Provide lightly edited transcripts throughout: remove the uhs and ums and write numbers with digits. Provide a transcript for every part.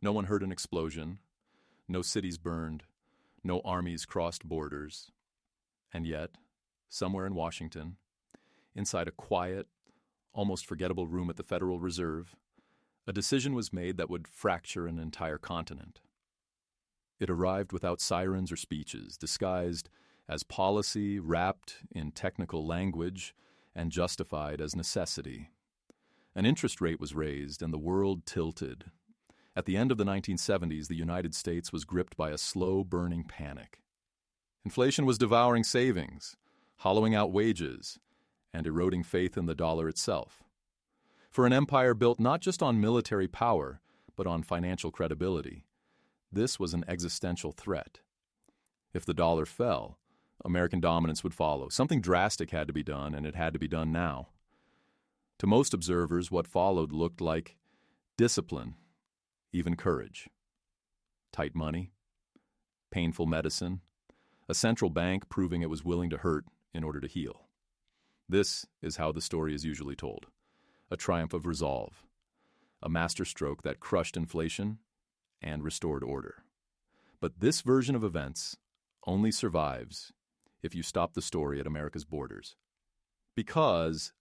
No one heard an explosion, no cities burned, no armies crossed borders. And yet, somewhere in Washington, inside a quiet, almost forgettable room at the Federal Reserve, a decision was made that would fracture an entire continent. It arrived without sirens or speeches, disguised as policy, wrapped in technical language, and justified as necessity. An interest rate was raised, and the world tilted. At the end of the 1970s, the United States was gripped by a slow-burning panic. Inflation was devouring savings, hollowing out wages, and eroding faith in the dollar itself. For an empire built not just on military power, but on financial credibility, this was an existential threat. If the dollar fell, American dominance would follow. Something drastic had to be done, and it had to be done now. To most observers, what followed looked like discipline, even courage. Tight money, painful medicine, a central bank proving it was willing to hurt in order to heal. This is how the story is usually told. A triumph of resolve, a masterstroke that crushed inflation and restored order. But this version of events only survives if you stop the story at America's borders. Because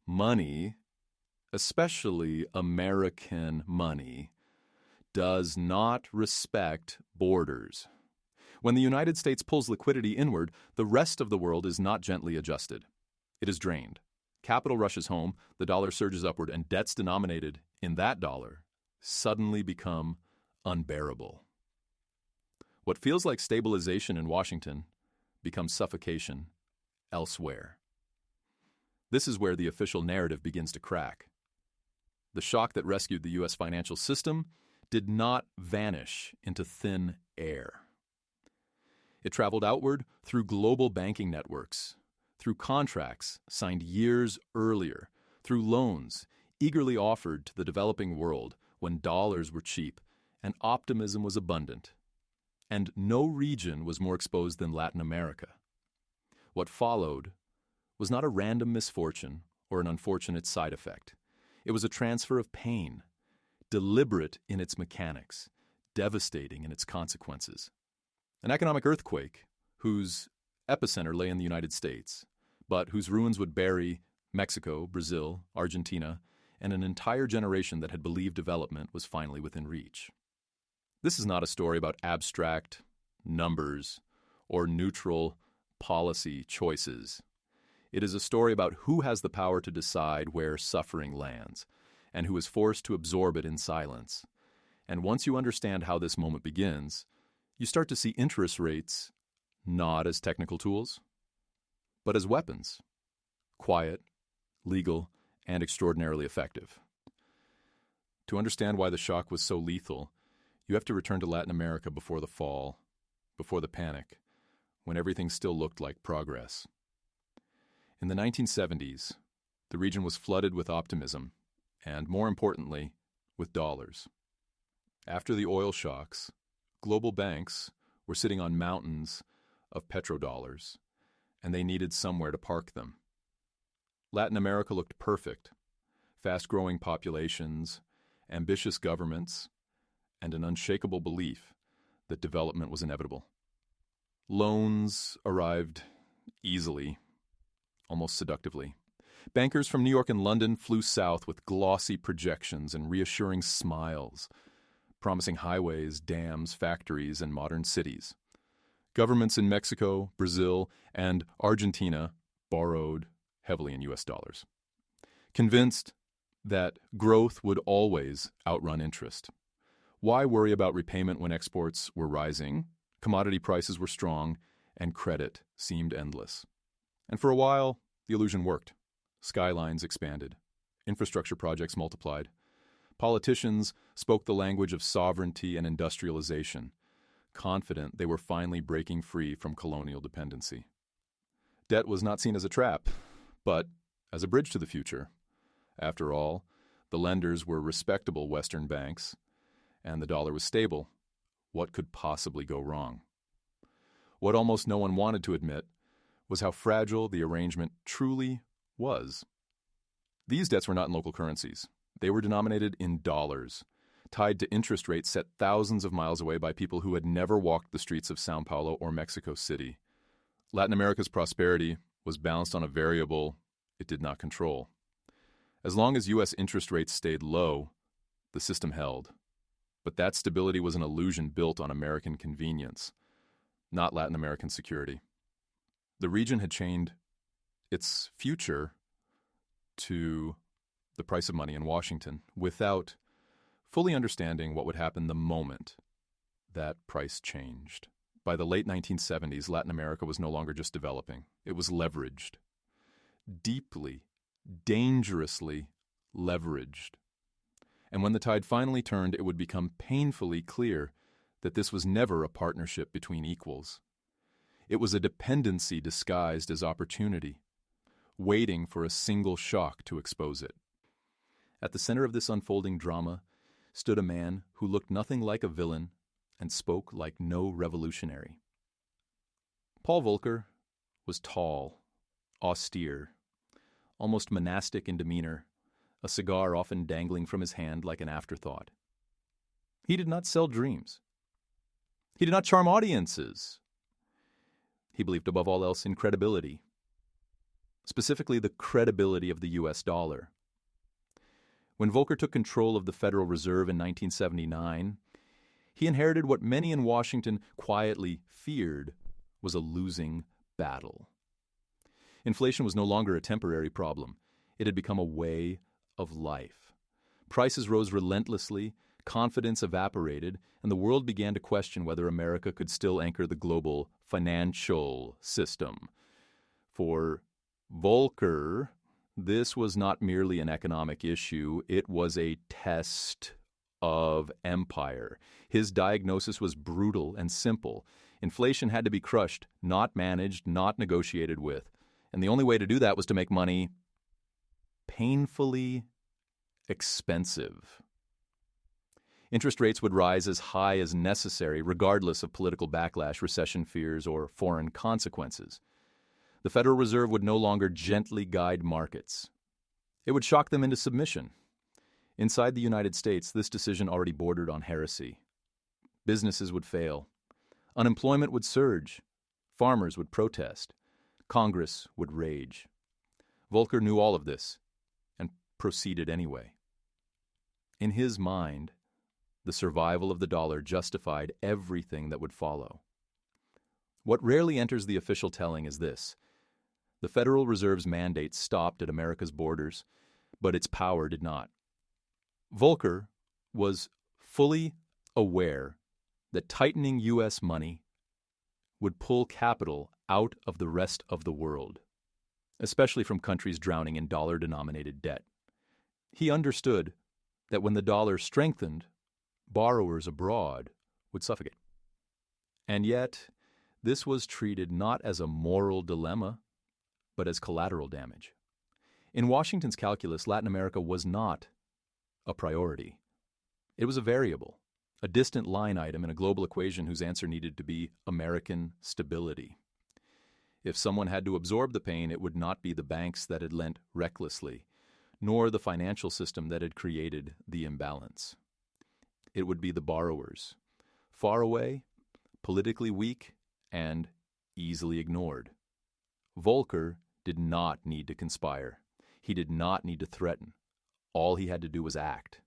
money, especially American money, does not respect borders. When the United States pulls liquidity inward, the rest of the world is not gently adjusted. It is drained. Capital rushes home, the dollar surges upward, and debts denominated in that dollar suddenly become unbearable. What feels like stabilization in Washington becomes suffocation elsewhere. This is where the official narrative begins to crack. The shock that rescued the U.S. financial system did not vanish into thin air. It traveled outward through global banking networks, through contracts signed years earlier, through loans eagerly offered to the developing world when dollars were cheap and optimism was abundant. And no region was more exposed than Latin America. What followed was not a random misfortune or an unfortunate side effect. It was a transfer of pain, deliberate in its mechanics, devastating in its consequences. An economic earthquake whose epicenter lay in the United States, but whose ruins would bury Mexico, Brazil, Argentina, and an entire generation that had believed development was finally within reach. This is not a story about abstract numbers or neutral policy choices. It is a story about who has the power to decide where suffering lands and who is forced to absorb it in silence. And once you understand how this moment begins, you start to see interest rates not as technical tools, but as weapons. Quiet, legal, and extraordinarily effective. To understand why the shock was so lethal, you have to return to Latin America before the fall, before the panic, when everything still looked like progress. In the 1970s, the region was flooded with optimism, and more importantly, with dollars. After the oil shocks, global banks were sitting on mountains of petrodollars, and they needed somewhere to park them. Latin America looked perfect. Fast-growing populations, ambitious governments, and an unshakable belief that development was inevitable. Loans arrived easily, almost seductively. Bankers from New York and London flew south with glossy projections and reassuring smiles, promising highways, dams, factories, and modern cities. Governments in Mexico, Brazil, and Argentina borrowed heavily in U.S. dollars, convinced that growth would always outrun interest. Why worry about repayment when exports were rising, commodity prices were strong, and credit seemed endless? And for a while, the illusion worked. Skylines expanded. Infrastructure projects multiplied. Politicians spoke the language of sovereignty and industrialization, confident they were finally breaking free from colonial dependency. Debt was not seen as a trap, but as a bridge to the future. After all, the lenders were respectable Western banks, and the dollar was stable. What could possibly go wrong? What almost no one wanted to admit was how fragile the arrangement truly was. These debts were not in local currencies. They were denominated in dollars, tied to interest rates set thousands of miles away by people who had never walked the streets of Sao Paulo or Mexico City. Latin America's prosperity was balanced on a variable it did not control. As long as U.S. interest rates stayed low, the system held. But that stability was an illusion built on American convenience, not Latin American security. The region had chained its future to the price of money in Washington without fully understanding what would happen the moment that price changed. By the late 1970s, Latin America was no longer just developing. It was leveraged. Deeply, dangerously leveraged. And when the tide finally turned, it would become painfully clear that this was never a partnership between equals. It was a dependency disguised as opportunity, waiting for a single shock to expose it. At the center of this unfolding drama stood a man who looked nothing like a villain and spoke like no revolutionary. Paul Volcker was tall, austere, almost monastic in demeanor, a cigar often dangling from his hand like an afterthought. He did not sell dreams. He did not charm audiences. He believed above all else in credibility, specifically the credibility of the U.S. dollar. When Volcker took control of the Federal Reserve in 1979, he inherited what many in Washington quietly feared was a losing battle. Inflation was no longer a temporary problem. It had become a way of life. Prices rose relentlessly, confidence evaporated, and the world began to question whether America could still anchor the global financial system. For Volcker, this was not merely an economic issue, it was a test of empire. His diagnosis was brutal and simple. Inflation had to be crushed, not managed, not negotiated with. And the only way to do that was to make money painfully expensive. Interest rates would rise as high as necessary, regardless of political backlash, recession fears, or foreign consequences. The Federal Reserve would no longer gently guide markets. It would shock them into submission. Inside the United States, this decision already bordered on heresy. Businesses would fail. Unemployment would surge. Farmers would protest. Congress would rage. Volcker knew all of this and proceeded anyway. In his mind, the survival of the dollar justified everything that would follow. What rarely enters the official telling is this: the Federal Reserve's mandate stopped at America's borders, but its power did not. Volcker was fully aware that tightening U.S. money would pull capital out of the rest of the world, especially from countries drowning in dollar-denominated debt. He understood that when the dollar strengthened, borrowers abroad would suffocate. And yet, this was treated not as a moral dilemma, but as collateral damage. In Washington's calculus, Latin America was not a priority. It was a variable, a distant line item in a global equation whose answer needed to be American stability. If someone had to absorb the pain, it would not be the banks that had lent recklessly, nor the financial system that had created the imbalance. It would be the borrowers, far away, politically weak, and easily ignored. Volcker did not need to conspire. He did not need to threaten. All he had to do was act.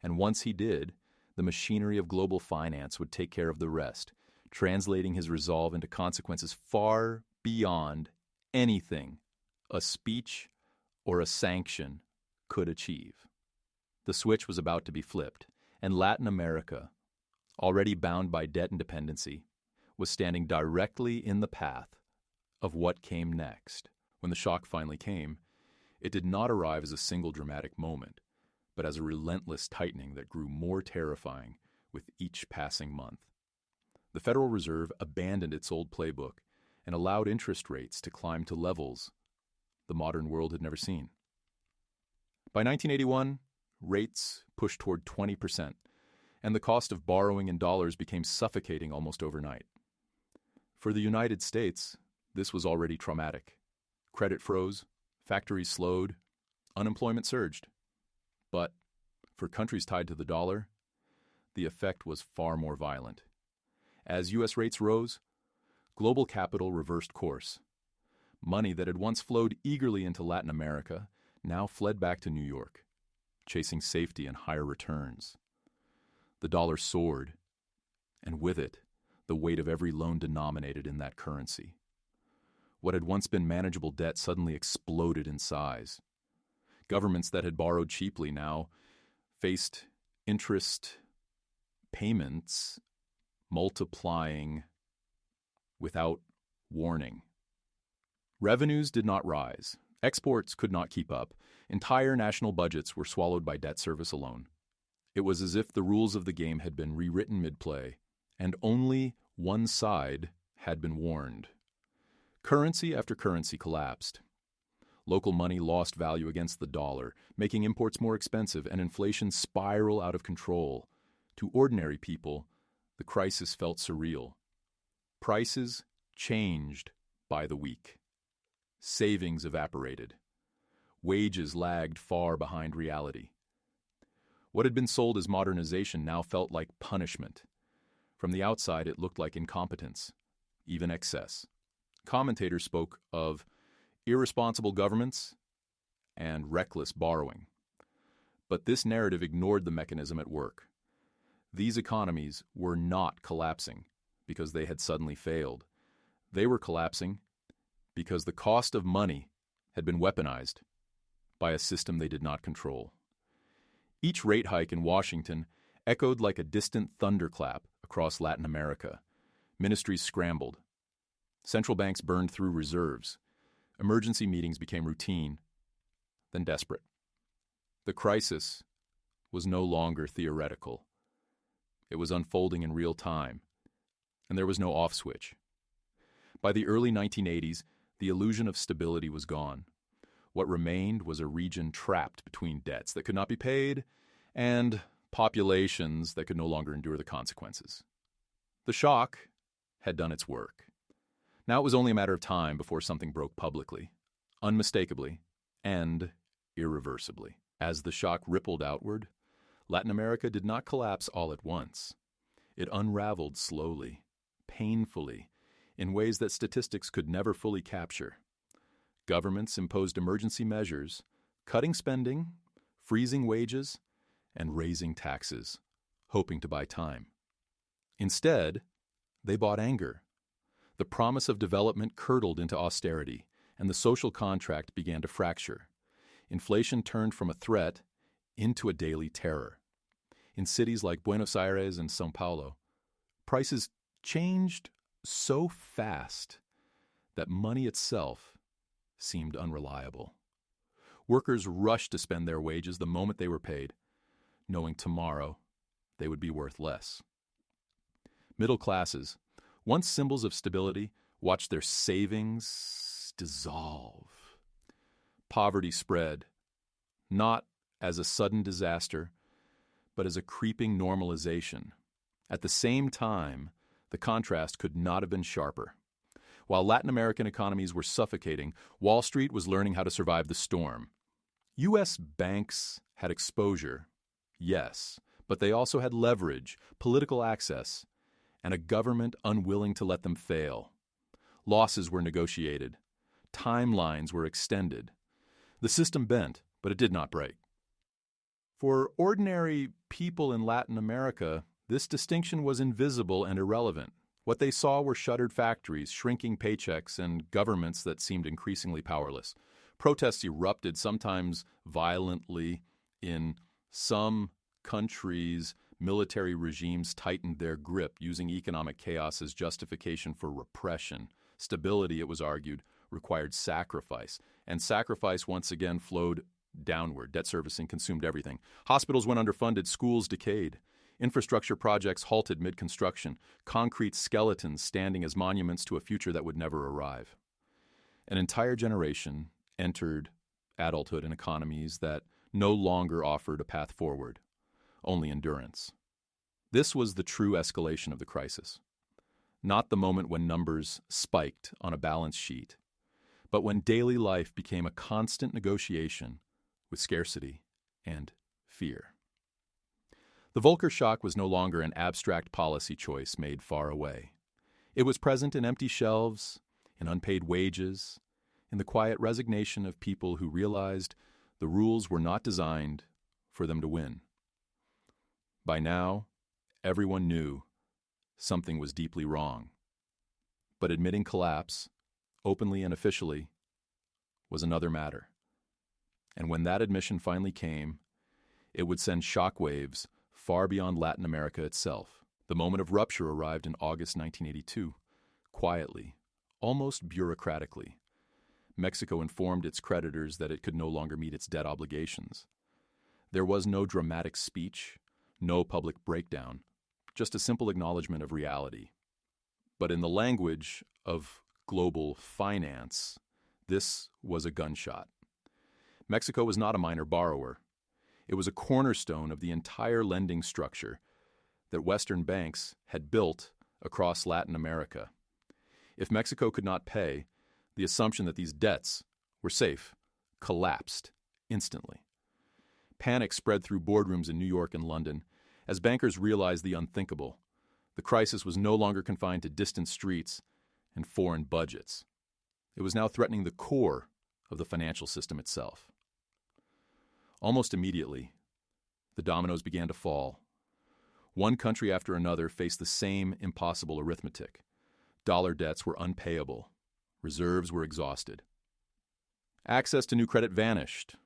And once he did, the machinery of global finance would take care of the rest, translating his resolve into consequences far beyond anything a speech or a sanction could achieve. The switch was about to be flipped, and Latin America, already bound by debt and dependency, was standing directly in the path of what came next. When the shock finally came, it did not arrive as a single dramatic moment, but as a relentless tightening that grew more terrifying with each passing month. The Federal Reserve abandoned its old playbook and allowed interest rates to climb to levels the modern world had never seen. By 1981, rates pushed toward 20%, and the cost of borrowing in dollars became suffocating almost overnight. For the United States, this was already traumatic. Credit froze, factories slowed, unemployment surged. But for countries tied to the dollar, the effect was far more violent. As U.S. rates rose, global capital reversed course. Money that had once flowed eagerly into Latin America now fled back to New York, chasing safety and higher returns. The dollar soared, and with it, the weight of every loan denominated in that currency. What had once been manageable debt suddenly exploded in size. Governments that had borrowed cheaply now faced interest payments multiplying without warning. Revenues did not rise. Exports could not keep up. Entire national budgets were swallowed by debt service alone. It was as if the rules of the game had been rewritten mid-play, and only one side had been warned. Currency after currency collapsed. Local money lost value against the dollar, making imports more expensive and inflation spiral out of control. To ordinary people, the crisis felt surreal. Prices changed by the week. Savings evaporated. Wages lagged far behind reality. What had been sold as modernization now felt like punishment. From the outside, it looked like incompetence, even excess. Commentators spoke of irresponsible governments and reckless borrowing. But this narrative ignored the mechanism at work. These economies were not collapsing because they had suddenly failed. They were collapsing because the cost of money had been weaponized by a system they did not control. Each rate hike in Washington echoed like a distant thunderclap across Latin America. Ministries scrambled. Central banks burned through reserves. Emergency meetings became routine, then desperate. The crisis was no longer theoretical. It was unfolding in real time, and there was no off switch. By the early 1980s, the illusion of stability was gone. What remained was a region trapped between debts that could not be paid and populations that could no longer endure the consequences. The shock had done its work. Now it was only a matter of time before something broke publicly, unmistakably, and irreversibly. As the shock rippled outward, Latin America did not collapse all at once. It unraveled slowly, painfully, in ways that statistics could never fully capture. Governments imposed emergency measures, cutting spending, freezing wages, and raising taxes, hoping to buy time. Instead, they bought anger. The promise of development curdled into austerity, and the social contract began to fracture. Inflation turned from a threat into a daily terror. In cities like Buenos Aires and São Paulo, prices changed so fast that money itself seemed unreliable. Workers rushed to spend their wages the moment they were paid, knowing tomorrow they would be worth less. Middle classes, once symbols of stability, watched their savings dissolve. Poverty spread, not as a sudden disaster, but as a creeping normalization. At the same time, the contrast could not have been sharper. While Latin American economies were suffocating, Wall Street was learning how to survive the storm. U.S. banks had exposure, yes, but they also had leverage, political access, and a government unwilling to let them fail. Losses were negotiated. Timelines were extended. The system bent, but it did not break. For ordinary people in Latin America, this distinction was invisible and irrelevant. What they saw were shuttered factories, shrinking paychecks, and governments that seemed increasingly powerless. Protests erupted, sometimes violently. In some countries, military regimes tightened their grip, using economic chaos as justification for repression. Stability, it was argued, required sacrifice. And sacrifice once again flowed downward. Debt servicing consumed everything. Hospitals went underfunded, schools decayed. Infrastructure projects halted mid-construction, concrete skeletons standing as monuments to a future that would never arrive. An entire generation entered adulthood in economies that no longer offered a path forward, only endurance. This was the true escalation of the crisis. Not the moment when numbers spiked on a balance sheet, but when daily life became a constant negotiation with scarcity and fear. The Volcker Shock was no longer an abstract policy choice made far away. It was present in empty shelves, in unpaid wages, in the quiet resignation of people who realized the rules were not designed for them to win. By now, everyone knew something was deeply wrong. But admitting collapse, openly and officially, was another matter. And when that admission finally came, it would send shockwaves far beyond Latin America itself. The moment of rupture arrived in August 1982, quietly, almost bureaucratically. Mexico informed its creditors that it could no longer meet its debt obligations. There was no dramatic speech, no public breakdown, just a simple acknowledgement of reality. But in the language of global finance, this was a gunshot. Mexico was not a minor borrower. It was a cornerstone of the entire lending structure that Western banks had built across Latin America. If Mexico could not pay, the assumption that these debts were safe collapsed instantly. Panic spread through boardrooms in New York and London as bankers realized the unthinkable. The crisis was no longer confined to distant streets and foreign budgets. It was now threatening the core of the financial system itself. Almost immediately, the dominoes began to fall. One country after another faced the same impossible arithmetic. Dollar debts were unpayable. Reserves were exhausted. Access to new credit vanished.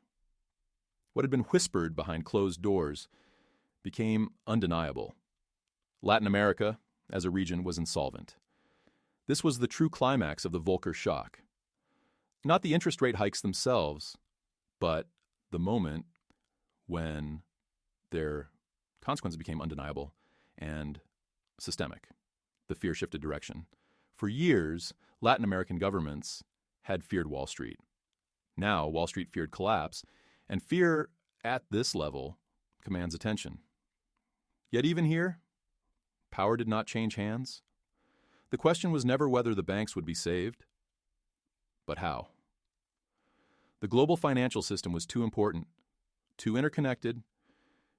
What had been whispered behind closed doors became undeniable. Latin America, as a region, was insolvent. This was the true climax of the Volcker Shock. Not the interest rate hikes themselves, but the moment when their consequences became undeniable and systemic. The fear shifted direction. For years, Latin American governments had feared Wall Street. Now, Wall Street feared collapse, and fear at this level commands attention. Yet even here, power did not change hands. The question was never whether the banks would be saved, but how. The global financial system was too important, too interconnected,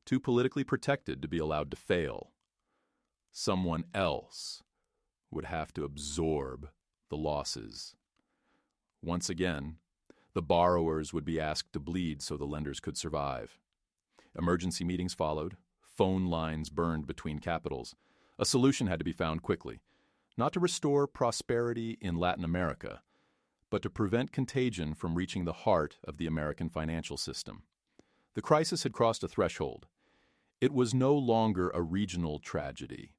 too politically protected to be allowed to fail. Someone else would have to absorb the losses. Once again, the borrowers would be asked to bleed so the lenders could survive. Emergency meetings followed. Phone lines burned between capitals. A solution had to be found quickly, not to restore prosperity in Latin America, but to prevent contagion from reaching the heart of the American financial system. The crisis had crossed a threshold. It was no longer a regional tragedy.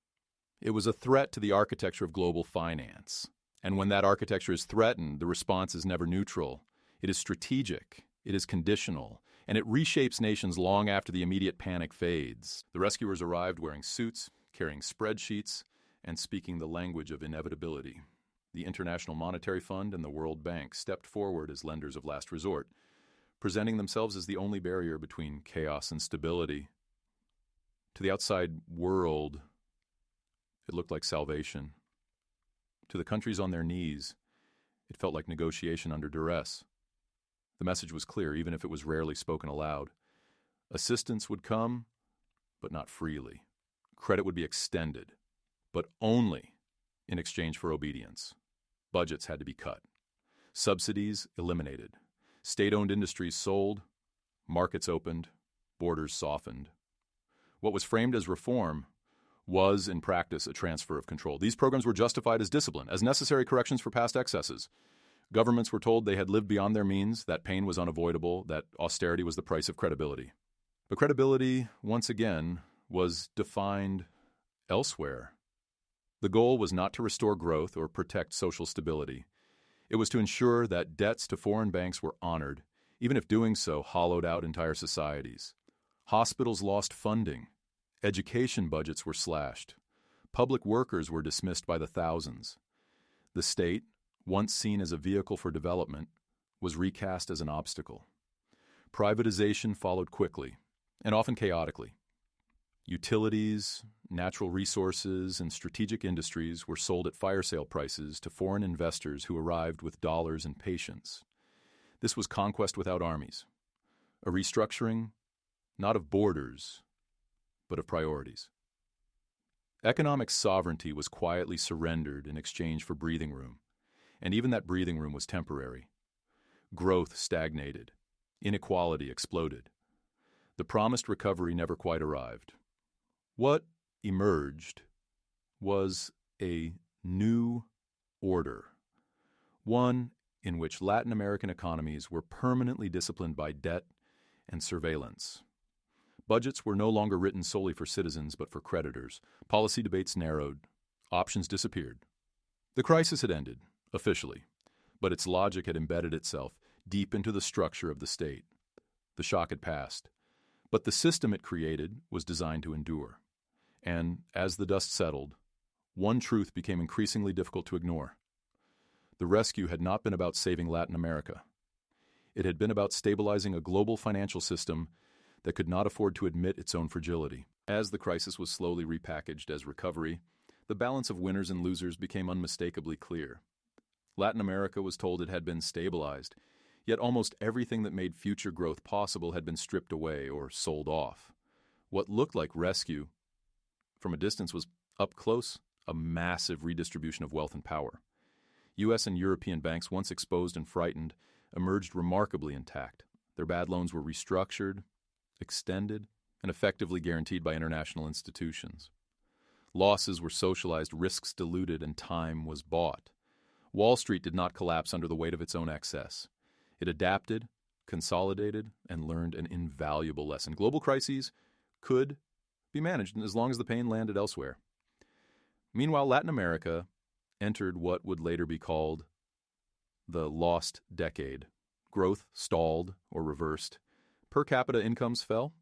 It was a threat to the architecture of global finance. And when that architecture is threatened, the response is never neutral. It is strategic, it is conditional, and it reshapes nations long after the immediate panic fades. The rescuers arrived wearing suits, carrying spreadsheets, and speaking the language of inevitability. The International Monetary Fund and the World Bank stepped forward as lenders of last resort, presenting themselves as the only barrier between chaos and stability. To the outside world, it looked like salvation. To the countries on their knees, it felt like negotiation under duress. The message was clear, even if it was rarely spoken aloud. Assistance would come, but not freely. Credit would be extended, but only in exchange for obedience. Budgets had to be cut. Subsidies eliminated. State-owned industries sold. Markets opened. Borders softened. What was framed as reform was, in practice, a transfer of control. These programs were justified as discipline, as necessary corrections for past excesses. Governments were told they had lived beyond their means, that pain was unavoidable, that austerity was the price of credibility. But credibility, once again, was defined elsewhere. The goal was not to restore growth or protect social stability. It was to ensure that debts to foreign banks were honored, even if doing so hollowed out entire societies. Hospitals lost funding. Education budgets were slashed. Public workers were dismissed by the thousands. The state, once seen as a vehicle for development, was recast as an obstacle. Privatization followed quickly, and often chaotically. Utilities, natural resources, and strategic industries were sold at fire sale prices to foreign investors who arrived with dollars and patience. This was conquest without armies, a restructuring, not of borders, but of priorities. Economic sovereignty was quietly surrendered in exchange for breathing room, and even that breathing room was temporary. Growth stagnated. Inequality exploded. The promised recovery never quite arrived. What emerged was a new order, one in which Latin American economies were permanently disciplined by debt and surveillance. Budgets were no longer written solely for citizens but for creditors. Policy debates narrowed. Options disappeared. The crisis had ended, officially, but its logic had embedded itself deep into the structure of the state. The shock had passed, but the system it created was designed to endure. And as the dust settled, one truth became increasingly difficult to ignore. The rescue had not been about saving Latin America. It had been about stabilizing a global financial system that could not afford to admit its own fragility. As the crisis was slowly repackaged as recovery, the balance of winners and losers became unmistakably clear. Latin America was told it had been stabilized, yet almost everything that made future growth possible had been stripped away or sold off. What looked like rescue from a distance was, up close, a massive redistribution of wealth and power. U.S. and European banks, once exposed and frightened, emerged remarkably intact. Their bad loans were restructured, extended, and effectively guaranteed by international institutions. Losses were socialized, risks diluted, and time was bought. Wall Street did not collapse under the weight of its own excess. It adapted, consolidated, and learned an invaluable lesson. Global crises could be managed as long as the pain landed elsewhere. Meanwhile, Latin America entered what would later be called the lost decade. Growth stalled or reversed. Per capita incomes fell.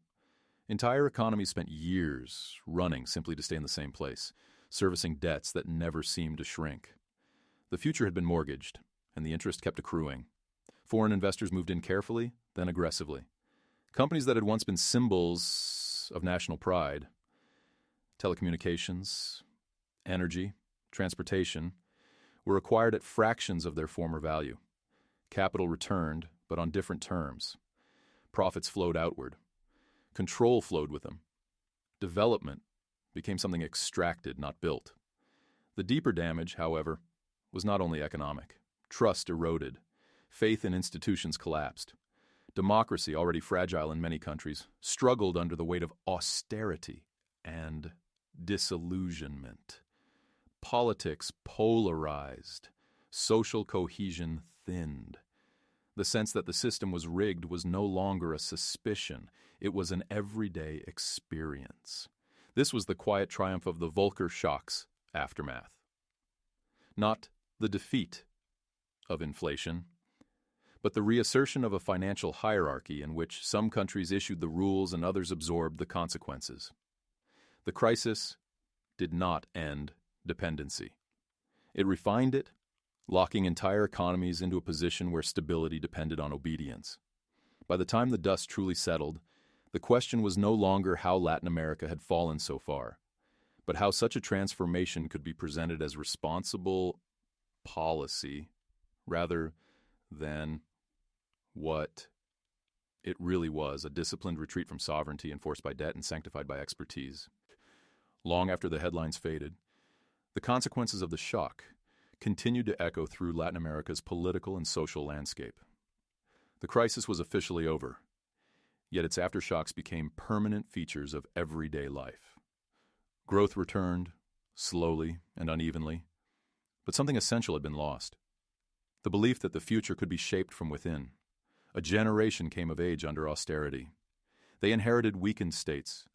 Entire economies spent years running simply to stay in the same place, servicing debts that never seemed to shrink. The future had been mortgaged, and the interest kept accruing. Foreign investors moved in carefully, then aggressively. Companies that had once been symbols of national pride, telecommunications, energy, transportation, were acquired at fractions of their former value. Capital returned, but on different terms. Profits flowed outward. Control flowed with them. Development became something extracted, not built. The deeper damage, however, was not only economic. Trust eroded. Faith in institutions collapsed. Democracy, already fragile in many countries, struggled under the weight of austerity and disillusionment. Politics polarized. Social cohesion thinned. The sense that the system was rigged was no longer a suspicion. It was an everyday experience. This was the quiet triumph of the Volcker Shock's aftermath. Not the defeat of inflation, but the reassertion of a financial hierarchy in which some countries issued the rules and others absorbed the consequences. The crisis did not end dependency. It refined it, locking entire economies into a position where stability depended on obedience. By the time the dust truly settled, the question was no longer how Latin America had fallen so far, but how such a transformation could be presented as responsible policy rather than what it really was, a disciplined retreat from sovereignty enforced by debt and sanctified by expertise. Long after the headlines faded, the consequences of the shock continued to echo through Latin America's political and social landscape. The crisis was officially over, yet its aftershocks became permanent features of everyday life. Growth returned, slowly and unevenly, but something essential had been lost. The belief that the future could be shaped from within. A generation came of age under austerity. They inherited weakened states,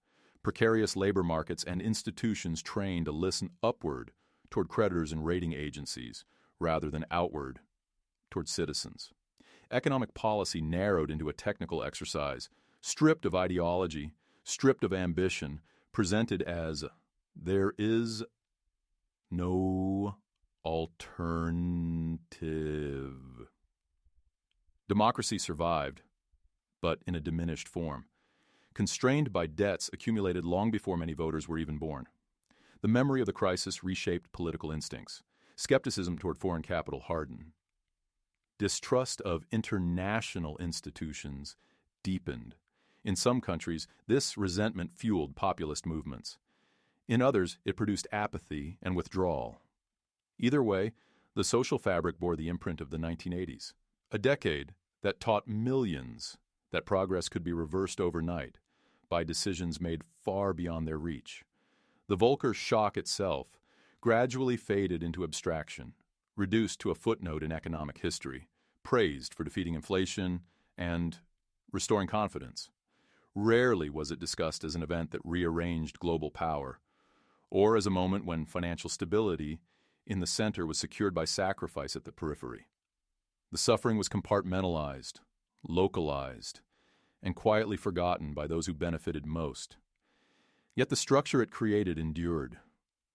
precarious labor markets, and institutions trained to listen upward toward creditors and rating agencies rather than outward toward citizens. Economic policy narrowed into a technical exercise, stripped of ideology, stripped of ambition, presented as there is no alternative. Democracy survived, but in a diminished form, constrained by debts accumulated long before many voters were even born. The memory of the crisis reshaped political instincts. Skepticism toward foreign capital hardened. Distrust of international institutions deepened. In some countries, this resentment fueled populist movements. In others, it produced apathy and withdrawal. Either way, the social fabric bore the imprint of the 1980s, a decade that taught millions that progress could be reversed overnight by decisions made far beyond their reach. The Volcker Shock itself gradually faded into abstraction, reduced to a footnote in economic history, praised for defeating inflation and restoring confidence. Rarely was it discussed as an event that rearranged global power, or as a moment when financial stability in the center was secured by sacrifice at the periphery. The suffering was compartmentalized, localized, and quietly forgotten by those who benefited most. Yet the structure it created endured.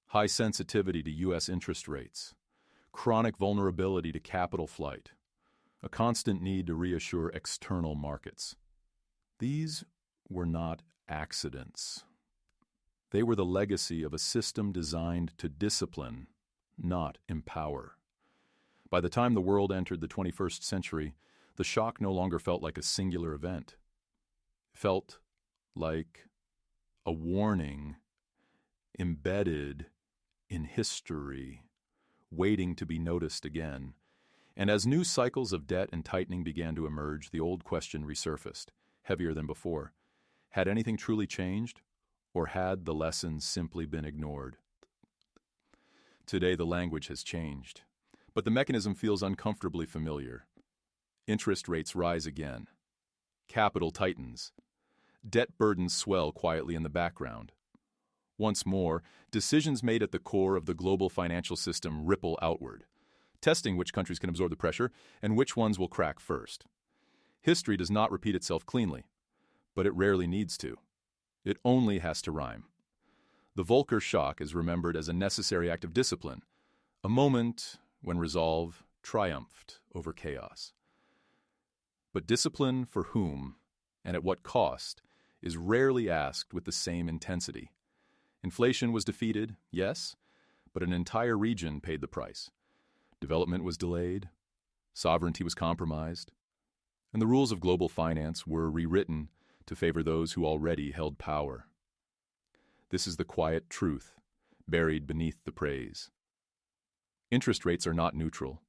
High sensitivity to U.S. interest rates, chronic vulnerability to capital flight, a constant need to reassure external markets. These were not accidents. They were the legacy of a system designed to discipline, not empower. By the time the world entered the 21st century, the shock no longer felt like a singular event. It felt like a warning embedded in history, waiting to be noticed again. And as new cycles of debt and tightening began to emerge, the old question resurfaced, heavier than before. Had anything truly changed, or had the lessons simply been ignored? Today, the language has changed, but the mechanism feels uncomfortably familiar. Interest rates rise again. Capital tightens. Debt burdens swell quietly in the background. Once more, decisions made at the core of the global financial system ripple outward, testing which countries can absorb the pressure and which ones will crack first. History does not repeat itself cleanly, but it rarely needs to. It only has to rhyme. The Volcker Shock is remembered as a necessary act of discipline, a moment when resolve triumphed over chaos. But discipline for whom and at what cost is rarely asked with the same intensity. Inflation was defeated, yes, but an entire region paid the price. Development was delayed, sovereignty was compromised, and the rules of global finance were rewritten to favor those who already held power. This is the quiet truth buried beneath the praise. Interest rates are not neutral.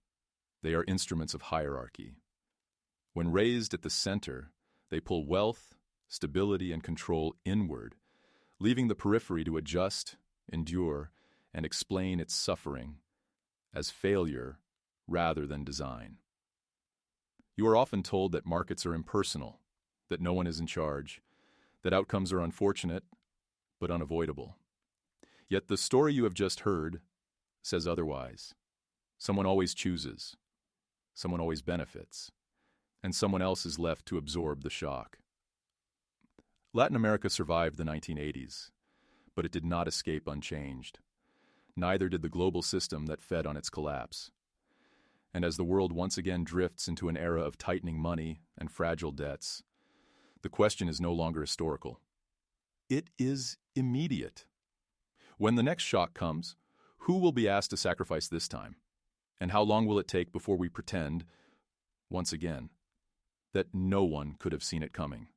They are instruments of hierarchy. When raised at the center, they pull wealth, stability, and control inward, leaving the periphery to adjust, endure, and explain its suffering as failure rather than design. You are often told that markets are impersonal, that no one is in charge, that outcomes are unfortunate but unavoidable. Yet the story you have just heard says otherwise. Someone always chooses, someone always benefits, and someone else is left to absorb the shock. Latin America survived the 1980s, but it did not escape unchanged. Neither did the global system that fed on its collapse. And as the world once again drifts into an era of tightening money and fragile debts, the question is no longer historical. It is immediate. When the next shock comes, who will be asked to sacrifice this time? And how long will it take before we pretend, once again, that no one could have seen it coming?